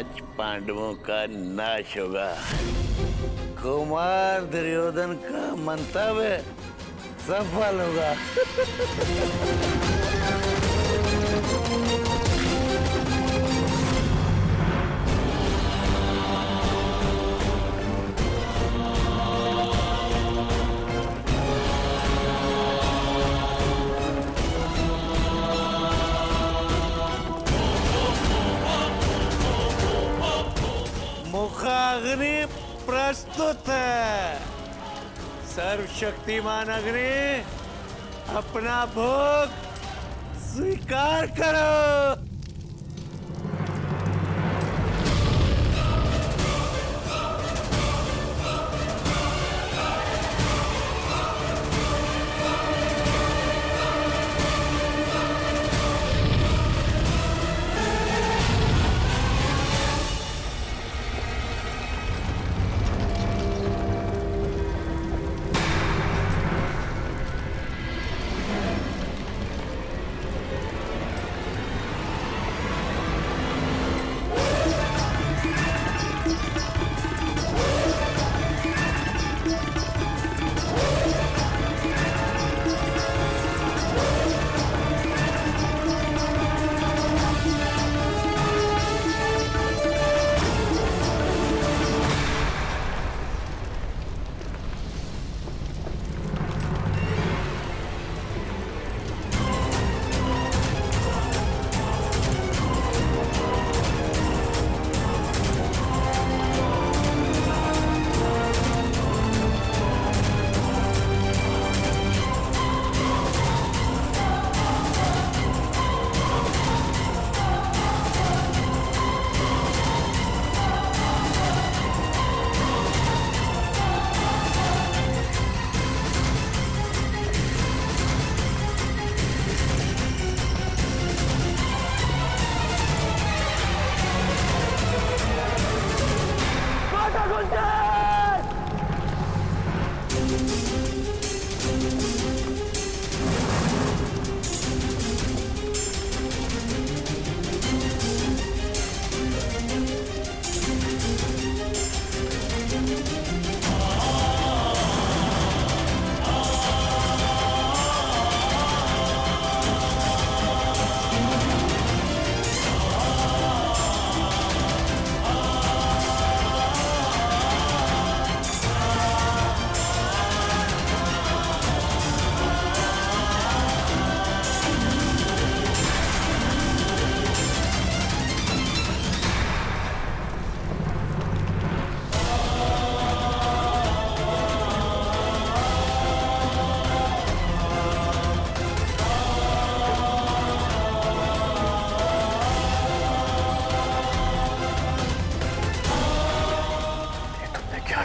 आज पांडवों का नाश होगा। कुमार दुर्योधन का मंतव्य सफल होगा। मुखाग्नि प्रस्तुत है। सर्वशक्तिमान अग्नि, अपना भोग स्वीकार करो।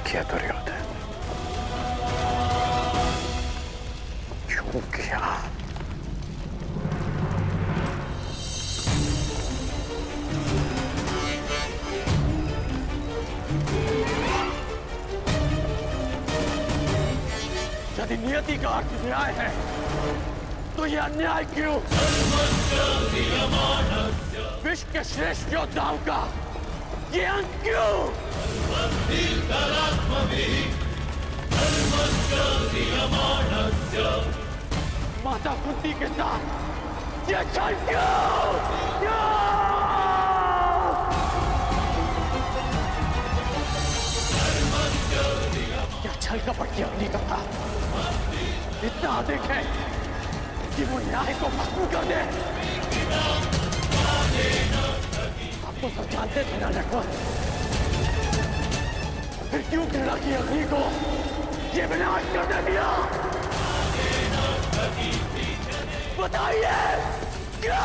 किया दुर्योधन? क्यों किया? यदि नियति का अर्थ न्याय है तो यह अन्याय क्यों? विश्व के श्रेष्ठ योद्धाओं का ये अंत क्यों? माता कुंती के साथ ये छल क्यों? क्या छल कपट की अग्नि का था? इतना अधिक है कि वो न्याय को भस्म कर दे। आप तो सब जानते थे ना लगभग, फिर क्यों घृणा की अग्नि को ये विनाश करने दिया? बताइए क्या?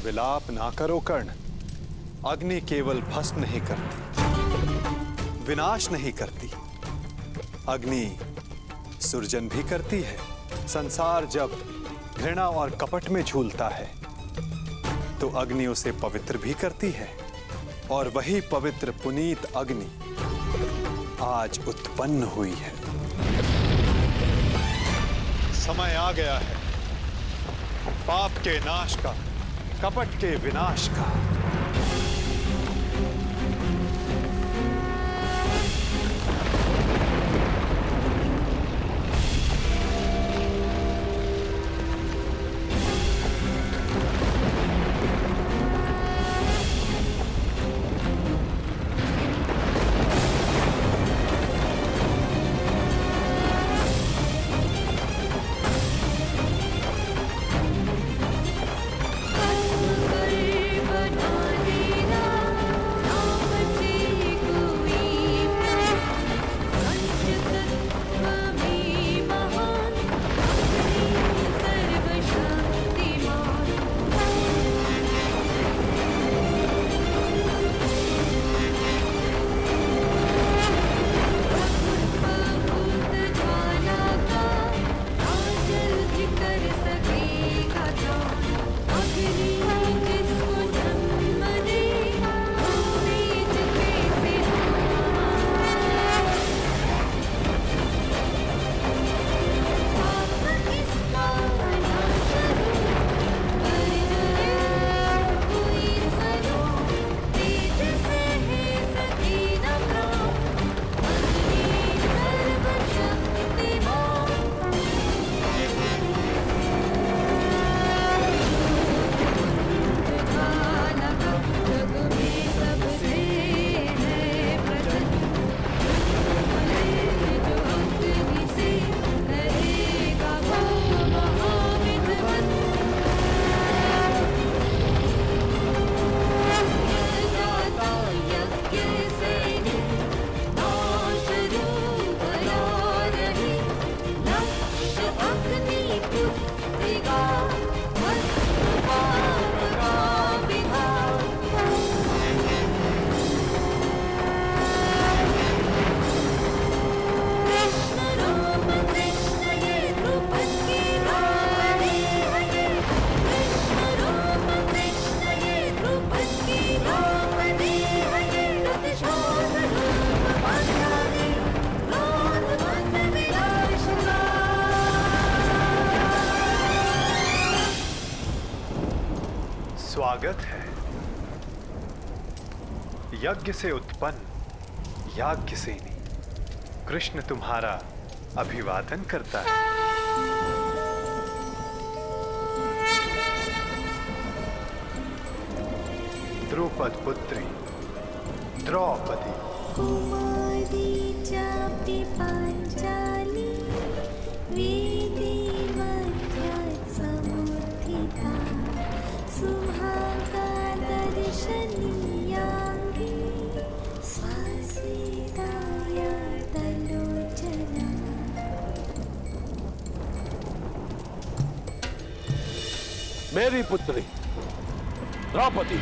विलाप ना करो कर्ण। अग्नि केवल भस्म नहीं करती, विनाश नहीं करती। अग्नि सृजन भी करती है। संसार जब घृणा और कपट में झूलता है तो अग्नि उसे पवित्र भी करती है, और वही पवित्र पुनीत अग्नि आज उत्पन्न हुई है। समय आ गया है पाप के नाश का, कपट के विनाश का। स्वागत है। यज्ञ से उत्पन्न याज्ञसेनी कृष्ण तुम्हारा अभिवादन करता है। द्रुपद पुत्री द्रौपदी, कुमारी चापी पांचाली वेदी मध्यात् समुत्थिता सुहागा दर्शनीयांगी स्वासिताया तलोचना। मेरी पुत्री द्रौपदी,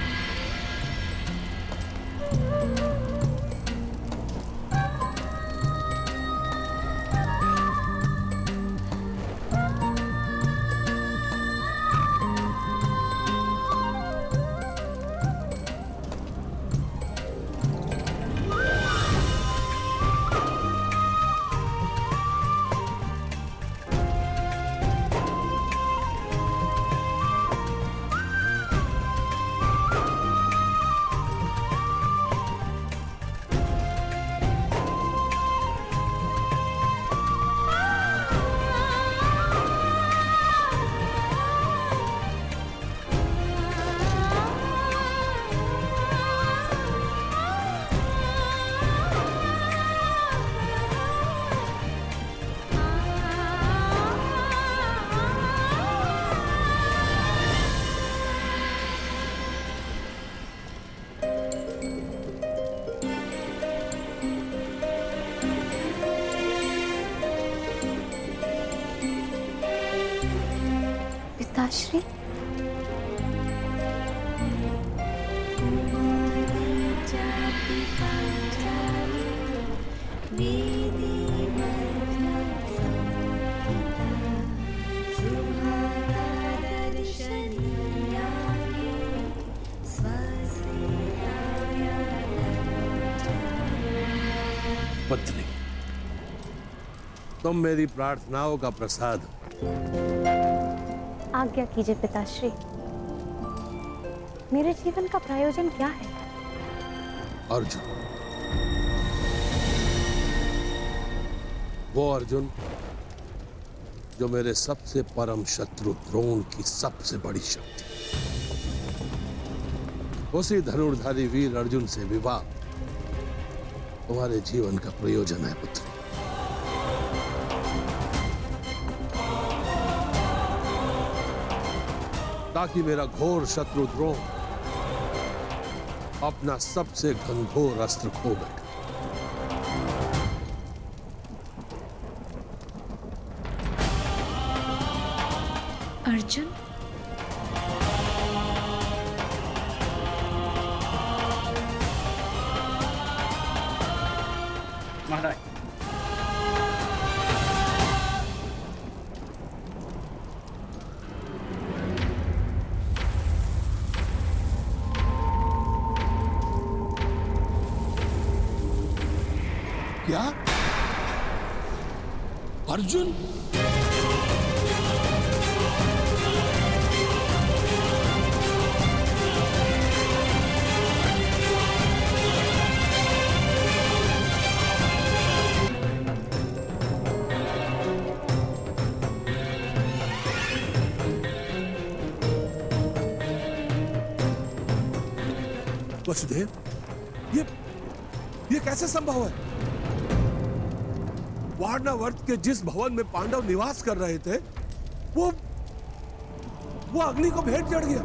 पिताश्री, पत्नी, तुम मेरी प्रार्थनाओं का प्रसाद हो। आज्ञा कीजिए पिताश्री, मेरे जीवन का प्रयोजन क्या है? अर्जुन, वो अर्जुन जो मेरे सबसे परम शत्रु द्रोण की सबसे बड़ी शक्ति, उसी धनुर्धारी वीर अर्जुन से विवाह तुम्हारे जीवन का प्रयोजन है पुत्र। ताकि मेरा घोर शत्रु द्रोण अपना सबसे घनघोर अस्त्र खो बैठे। अर्जुन, महाराज, क्या अर्जुन? वसुदेव, ये कैसे संभव है? वारणावर्त के जिस भवन में पांडव निवास कर रहे थे, वो अग्नि को भेंट चढ़ गया।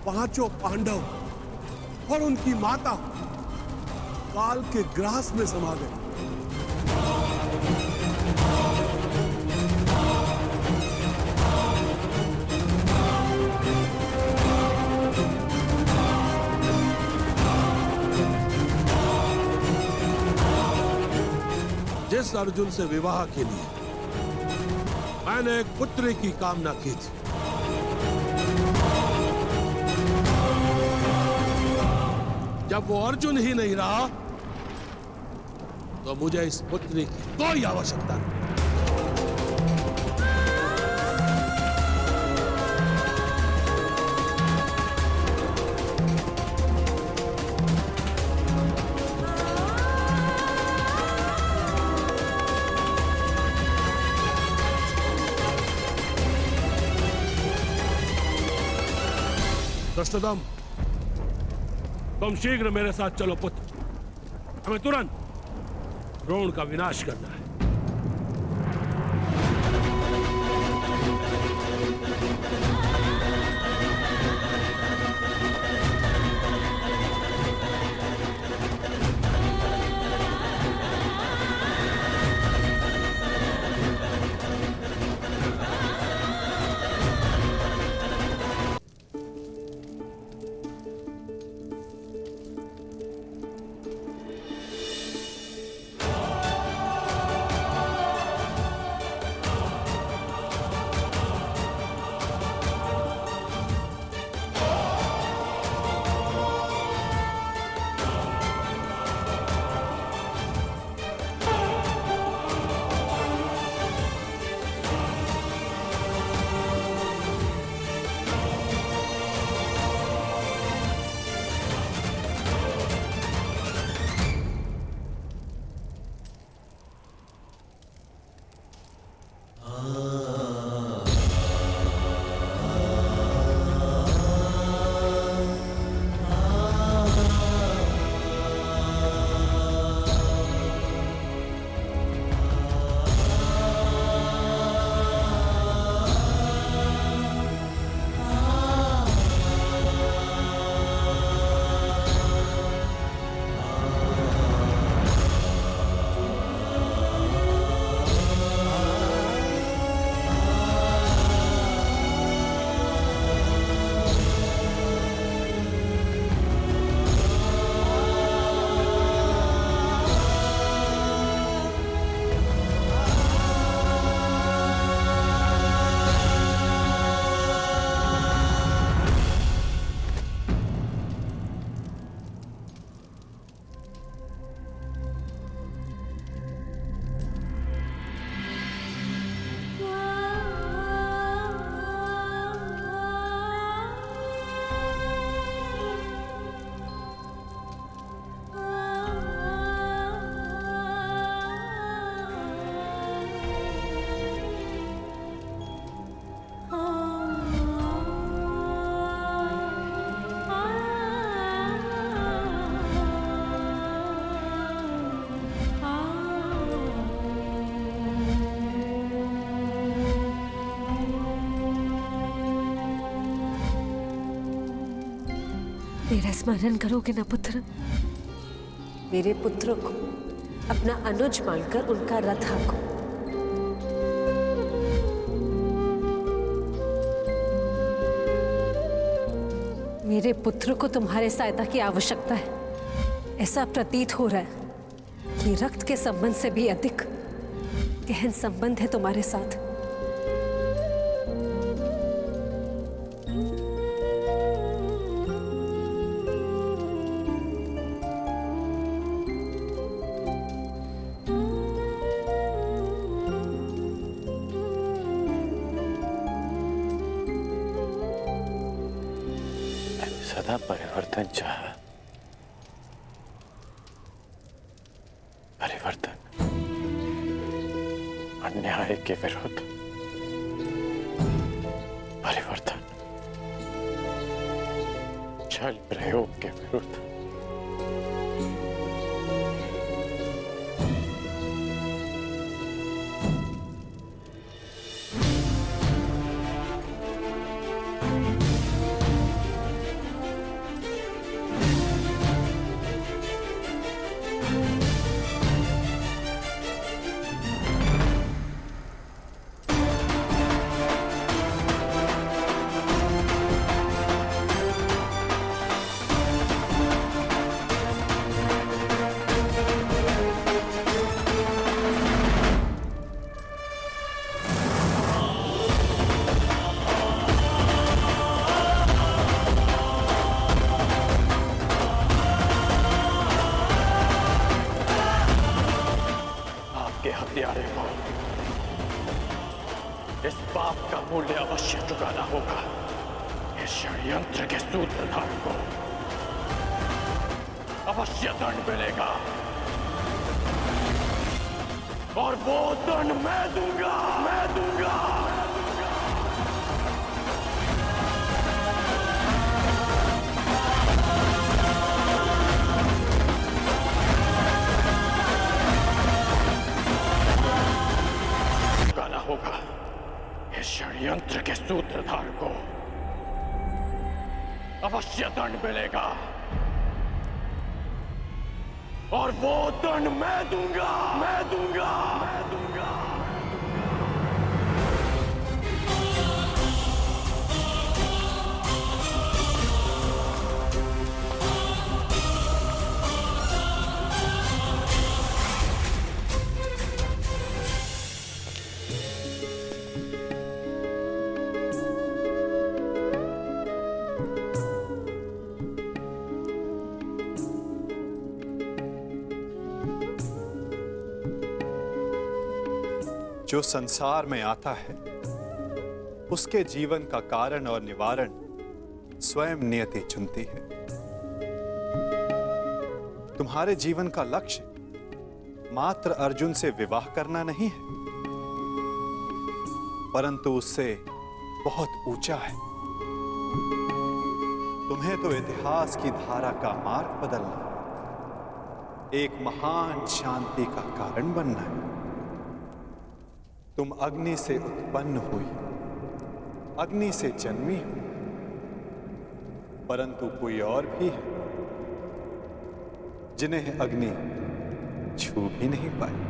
पांचों पांडव और उनकी माता काल के ग्रास में समा गए। जिस अर्जुन से विवाह के लिए मैंने एक पुत्री की कामना की थी, जब वो अर्जुन ही नहीं रहा तो मुझे इस पुत्री की कोई आवश्यकता नहीं। कृष्णदम, तुम शीघ्र मेरे साथ चलो पुत्र। हमें तुरंत द्रोण का विनाश करना है। मेरा स्मरण करोगे ना पुत्र? मेरे पुत्र को अपना अनुज मानकर उनका रथ हाँको। मेरे पुत्र को तुम्हारे सहायता की आवश्यकता है। ऐसा प्रतीत हो रहा है कि रक्त के संबंध से भी अधिक गहन संबंध है तुम्हारे साथ। सदा परिवर्तन चाहा, परिवर्तन अन्याय के विरुद्ध, परिवर्तन छल प्रयोग के विरुद्ध। के हत्यारे को इस पाप का मूल्य अवश्य चुकाना होगा। इस षड्यंत्र के सूत्रधार को अवश्य दंड मिलेगा और वो दंड मैं दूंगा, मैं दूंगा। होगा इस षड्यंत्र के सूत्रधार को अवश्य दंड मिलेगा और वो दंड मैं दूंगा, मैं दूंगा, मैं दूंगा। जो संसार में आता है उसके जीवन का कारण और निवारण स्वयं नियति चुनती है। तुम्हारे जीवन का लक्ष्य मात्र अर्जुन से विवाह करना नहीं है, परंतु उससे बहुत ऊंचा है। तुम्हें तो इतिहास की धारा का मार्ग बदलना, एक महान शांति का कारण बनना है। तुम अग्नि से उत्पन्न हुई, अग्नि से जन्मी हो, परंतु कोई और भी है जिन्हें अग्नि छू भी नहीं पाई।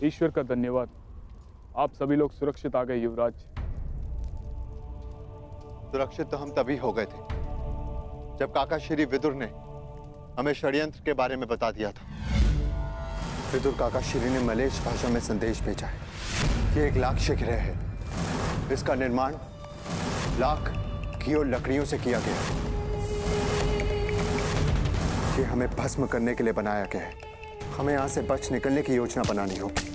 ईश्वर का धन्यवाद, आप सभी लोग सुरक्षित आ गए युवराज। सुरक्षित तो हम तभी हो गए थे जब काका श्री विदुर ने हमें षड्यंत्र के बारे में बता दिया था। विदुर काका श्री ने मलेच्छ भाषा में संदेश भेजा है कि एक लाक्ष्य गृह है, इसका निर्माण लाख घी और लकड़ियों से किया गया है। ये हमें भस्म करने के लिए बनाया गया है। हमें यहां से बच निकलने की योजना बनानी होगी।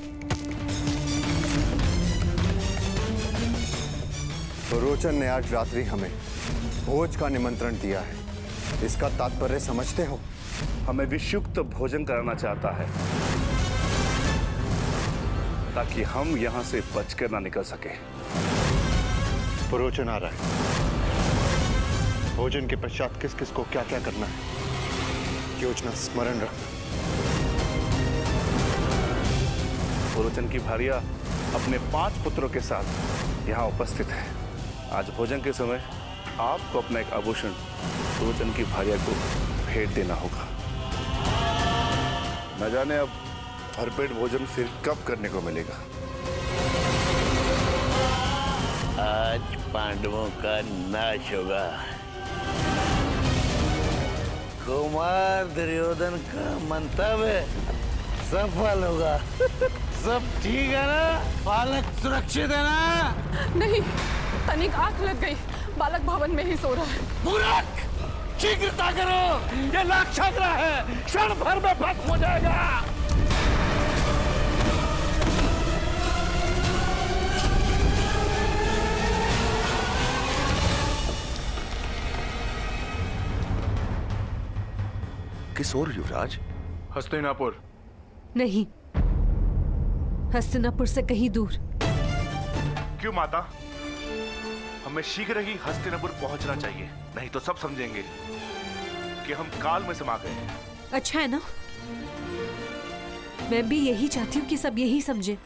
तो रोचन ने आज रात्रि हमें भोज का निमंत्रण दिया है। इसका तात्पर्य समझते हो? हमें विषुक्त भोजन कराना चाहता है ताकि हम यहां से बचकर ना निकल सके। रोचन आ रहा है। भोजन के पश्चात किस किस को क्या क्या करना है, योजना स्मरण रखना। रोचन की भारिया अपने 5 पुत्रों के साथ यहाँ उपस्थित है। आज भोजन के समय आपको अपना एक आभूषण रोचन की भारिया को भेंट देना होगा। न जाने अब भरपेट भोजन फिर कब करने को मिलेगा। आज पांडवों का नाश होगा। कुमार दुर्योधन का मंतव्य सफल होगा। सब ठीक है ना? बालक सुरक्षित है ना? नहीं, तनिक आंख लग गई। बालक भवन में ही सो रहा है। मूर्ख! शीघ्रता करो, ये लाक्षाग्रह है, क्षण भर में भस्म हो जाएगा। किस ओर युवराज? हस्तिनापुर। नहीं, हस्तिनापुर से कहीं दूर। क्यों माता? हमें शीघ्र ही हस्तिनापुर पहुंचना चाहिए, नहीं तो सब समझेंगे कि हम काल में समा गए। अच्छा है ना, मैं भी यही चाहती हूँ कि सब यही समझे।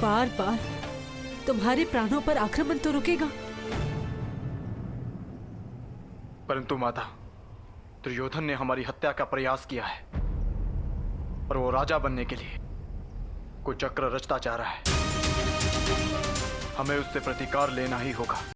बार बार तुम्हारे प्राणों पर आक्रमण तो रुकेगा, परंतु माता, दुर्योधन ने हमारी हत्या का प्रयास किया है और वो राजा बनने के लिए कोई चक्र रचता जा रहा है। हमें उससे प्रतिकार लेना ही होगा।